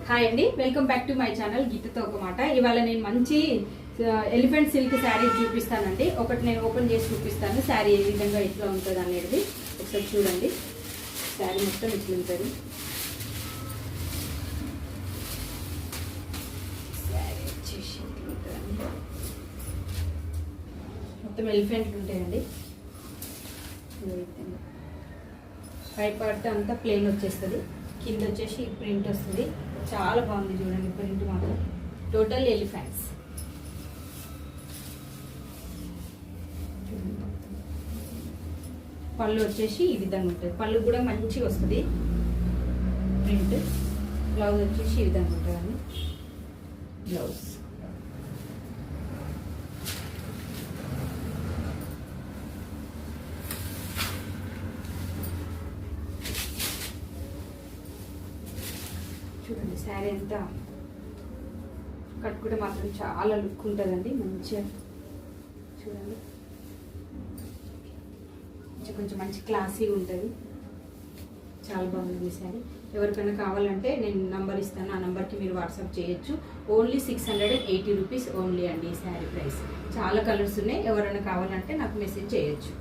Hi అండి, welcome back to my channel గీతతో ఒక మాట. ఇవాళ నేను మంచి ఎలిఫెంట్ సిల్క్ శారీ చూపిస్తానండి. ఒకటి నేను ఓపెన్ చేసి చూపిస్తాను శారీ ఏ విధంగా ఇట్లా ఉంటుంది అనేది. ఒకసారి చూడండి, శారీ మొత్తం ఇట్లా ఉంటుంది. శారీ వచ్చేసి మొత్తం ఎలిఫెంట్లు ఉంటాయండి. పై పార్ట్ అంతా ప్లెయిన్ వచ్చేస్తుంది, కింద వచ్చేసి ప్రింట్ వస్తుంది. చాలా బాగుంది చూడండి, ప్రింట్ మాత్రం టోటల్ ఎలిఫెంట్స్. పళ్ళు వచ్చేసి ఈ విధంగా ఉంటుంది, పళ్ళు కూడా మంచిగా వస్తుంది ప్రింట్. బ్లౌజ్ వచ్చేసి ఈ విధంగా ఉంటుందండి బ్లౌజ్. చూడండి శారీ ఎంత కట్టుకుంటే మాత్రం చాలా లుక్ ఉంటుందండి, మంచిగా చూడండి. కొంచెం మంచి క్లాసీగా ఉంటుంది, చాలా బాగుంది శారీ. ఎవరికైనా కావాలంటే నేను నంబర్ ఇస్తాను, ఆ నెంబర్కి మీరు వాట్సాప్ చేయొచ్చు. ఓన్లీ 680 రూపీస్ ఓన్లీ అండి ఈ శారీ ప్రైస్. చాలా కలర్స్ ఉన్నాయి, ఎవరైనా కావాలంటే నాకు మెసేజ్ చేయొచ్చు.